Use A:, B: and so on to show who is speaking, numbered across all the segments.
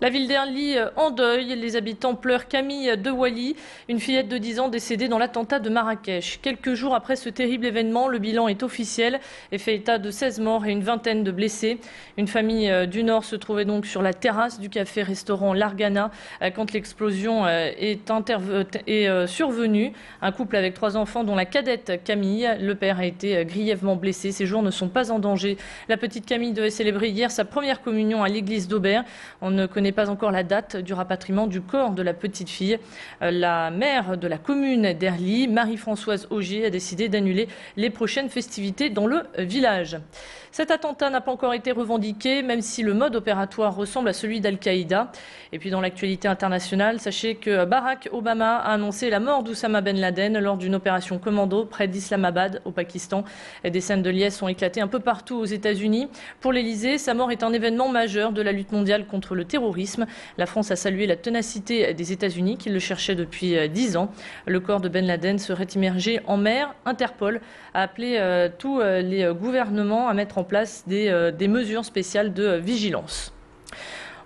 A: La ville d'Erly en deuil, les habitants pleurent Camille Dewali, une fillette de 10 ans décédée dans l'attentat de Marrakech. Quelques jours après ce terrible événement, le bilan est officiel et fait état de 16 morts et une vingtaine de blessés. Une famille du Nord se trouvait donc sur la terrasse du café-restaurant L'Argana quand l'explosion est survenue. Un couple avec 3 enfants dont la cadette Camille, le père a été grièvement blessé. Ses jours ne sont pas en danger. La petite Camille devait célébrer hier sa première communion à l'église d'Aubert. On ne connaît pas encore la date du rapatriement du corps de la petite fille. La maire de la commune d'Erly, Marie-Françoise Augier, a décidé d'annuler les prochaines festivités dans le village. Cet attentat n'a pas encore été revendiqué, même si le mode opératoire ressemble à celui d'Al-Qaïda. Et puis dans l'actualité internationale, sachez que Barack Obama a annoncé la mort d'Oussama Ben Laden lors d'une opération commando près d'Islamabad, au Pakistan. Des scènes de liesse ont éclaté un peu partout aux États-Unis. Pour l'Élysée, sa mort est un événement majeur de la lutte mondiale contre le terrorisme. La France a salué la ténacité des États-Unis qui le cherchaient depuis 10 ans. Le corps de Ben Laden serait immergé en mer. Interpol a appelé tous les gouvernements à mettre en place des mesures spéciales de vigilance.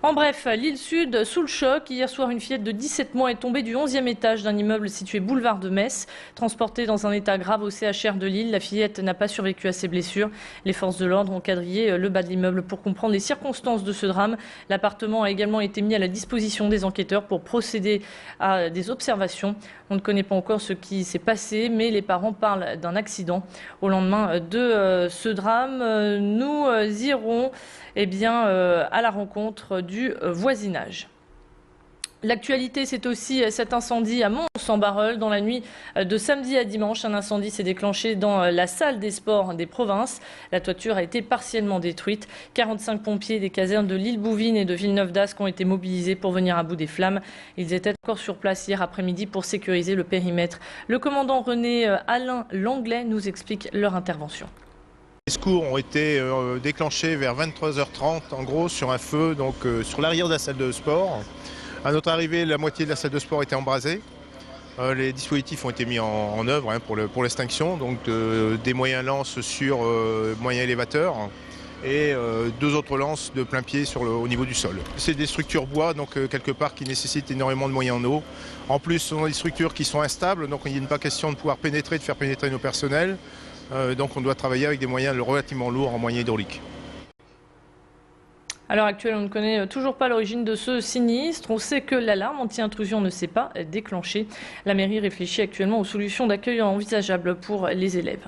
A: En bref, l'île Sud sous le choc. Hier soir, une fillette de 17 mois est tombée du 11e étage d'un immeuble situé boulevard de Metz. Transportée dans un état grave au CHR de Lille, la fillette n'a pas survécu à ses blessures. Les forces de l'ordre ont quadrillé le bas de l'immeuble pour comprendre les circonstances de ce drame. L'appartement a également été mis à la disposition des enquêteurs pour procéder à des observations. On ne connaît pas encore ce qui s'est passé, mais les parents parlent d'un accident. Au lendemain de ce drame, nous irons à la rencontre du voisinage. L'actualité, c'est aussi cet incendie à Mons-en-Barœul. Dans la nuit de samedi à dimanche, un incendie s'est déclenché dans la salle des sports des provinces. La toiture a été partiellement détruite. 45 pompiers des casernes de l'île Bouvines et de Villeneuve-d'Ascq ont été mobilisés pour venir à bout des flammes. Ils étaient encore sur place hier après-midi pour sécuriser le périmètre. Le commandant René Alain Langlais nous explique leur intervention.
B: Les secours ont été déclenchés vers 23h30 en gros sur un feu sur l'arrière de la salle de sport. À notre arrivée, la moitié de la salle de sport était embrasée. Les dispositifs ont été mis en œuvre pour l'extinction, donc des moyens lances sur moyens élévateurs et 2 autres lances de plein pied au niveau du sol. C'est des structures bois, donc quelque part qui nécessitent énormément de moyens en eau. En plus, ce sont des structures qui sont instables, donc il n'est pas question de pouvoir de faire pénétrer nos personnels. Donc on doit travailler avec des moyens relativement lourds en moyens hydrauliques.
A: À l'heure actuelle, on ne connaît toujours pas l'origine de ce sinistre. On sait que l'alarme anti-intrusion ne s'est pas déclenchée. La mairie réfléchit actuellement aux solutions d'accueil envisageables pour les élèves.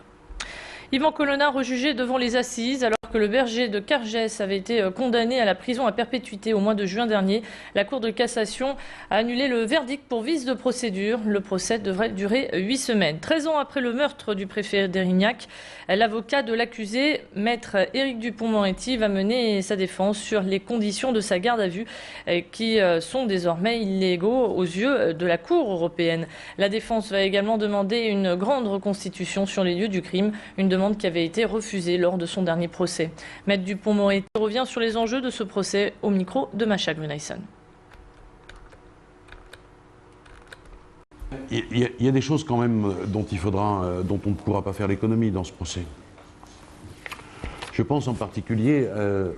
A: Yvan Colonna rejugé devant les assises alors que le berger de Cargès avait été condamné à la prison à perpétuité au mois de juin dernier. La Cour de cassation a annulé le verdict pour vice de procédure. Le procès devrait durer 8 semaines. 13 ans après le meurtre du préfet d'Érignac, l'avocat de l'accusé, maître Éric Dupond-Moretti, va mener sa défense sur les conditions de sa garde à vue qui sont désormais illégaux aux yeux de la Cour européenne. La défense va également demander une grande reconstitution sur les lieux du crime, une demande qui avait été refusée lors de son dernier procès. Maître Dupond-Moretti revient sur les enjeux de ce procès au micro de Macha Grunaison.
C: Il y a des choses quand même dont on ne pourra pas faire l'économie dans ce procès. Je pense en particulier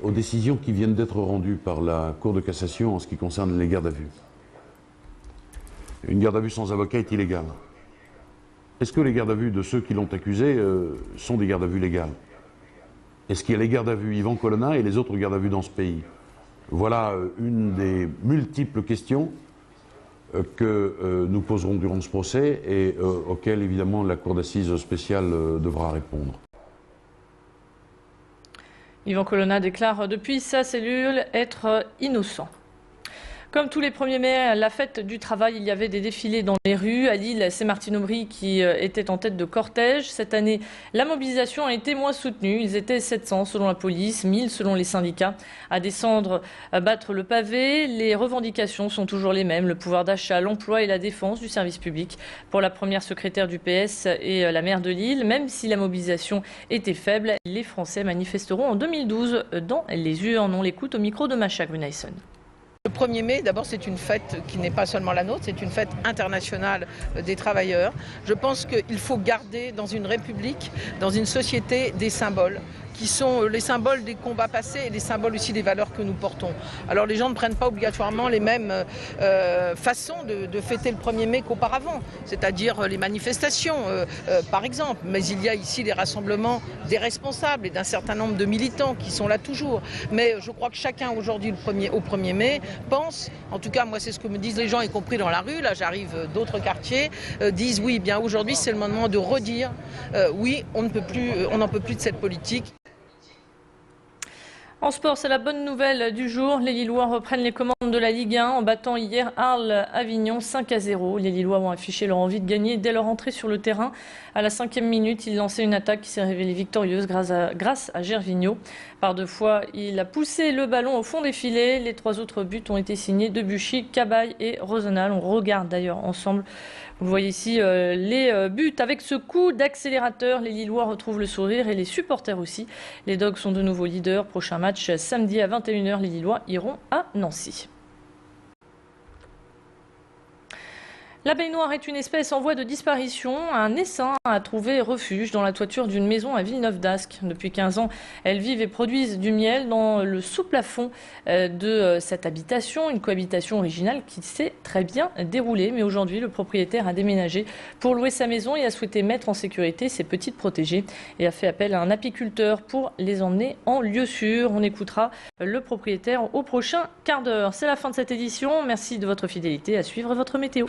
C: aux décisions qui viennent d'être rendues par la Cour de cassation en ce qui concerne les gardes à vue. Une garde à vue sans avocat est illégale. Est-ce que les gardes à vue de ceux qui l'ont accusé sont des gardes à vue légales? Est-ce qu'il y a les gardes à vue Yvan Colonna et les autres gardes à vue dans ce pays? Voilà une des multiples questions que nous poserons durant ce procès et auxquelles évidemment la Cour d'assises spéciale devra répondre.
A: Yvan Colonna déclare depuis sa cellule être innocent. Comme tous les 1er mai, à la fête du travail, il y avait des défilés dans les rues. À Lille, c'est Martine Aubry qui était en tête de cortège. Cette année, la mobilisation a été moins soutenue. Ils étaient 700 selon la police, 1000 selon les syndicats. À descendre, à battre le pavé, les revendications sont toujours les mêmes. Le pouvoir d'achat, l'emploi et la défense du service public. Pour la première secrétaire du PS et la maire de Lille, même si la mobilisation était faible, les Français manifesteront en 2012 dans les urnes. On l'écoute au micro de Macha Grunaison.
D: Le 1er mai, d'abord, c'est une fête qui n'est pas seulement la nôtre, c'est une fête internationale des travailleurs. Je pense qu'il faut garder dans une république, dans une société, des symboles. qui sont les symboles des combats passés et les symboles aussi des valeurs que nous portons. Alors les gens ne prennent pas obligatoirement les mêmes façons de fêter le 1er mai qu'auparavant, c'est-à-dire les manifestations par exemple, mais il y a ici les rassemblements des responsables et d'un certain nombre de militants qui sont là toujours. Mais je crois que chacun aujourd'hui au 1er mai pense, en tout cas moi c'est ce que me disent les gens, y compris dans la rue, là j'arrive d'autres quartiers, disent oui, bien aujourd'hui c'est le moment de redire oui, on n'en peut plus de cette politique.
A: En sport, c'est la bonne nouvelle du jour. Les Lillois reprennent les commandes de la Ligue 1 en battant hier Arles-Avignon 5-0. Les Lillois ont affiché leur envie de gagner dès leur entrée sur le terrain. À la 5e minute, ils lançaient une attaque qui s'est révélée victorieuse grâce à Gervinho. Par 2 fois, il a poussé le ballon au fond des filets. Les 3 autres buts ont été signés de Debuchy, Cabaye et Rosenal. On regarde d'ailleurs ensemble. Vous voyez ici les buts avec ce coup d'accélérateur. Les Lillois retrouvent le sourire et les supporters aussi. Les Dogs sont de nouveau leaders. Prochain match samedi à 21 h. Les Lillois iront à Nancy. L'abeille noire est une espèce en voie de disparition. Un essaim a trouvé refuge dans la toiture d'une maison à Villeneuve-d'Ascq. Depuis 15 ans, elles vivent et produisent du miel dans le sous-plafond de cette habitation. Une cohabitation originale qui s'est très bien déroulée. Mais aujourd'hui, le propriétaire a déménagé pour louer sa maison et a souhaité mettre en sécurité ses petites protégées et a fait appel à un apiculteur pour les emmener en lieu sûr. On écoutera le propriétaire au prochain quart d'heure. C'est la fin de cette édition. Merci de votre fidélité. À suivre votre météo.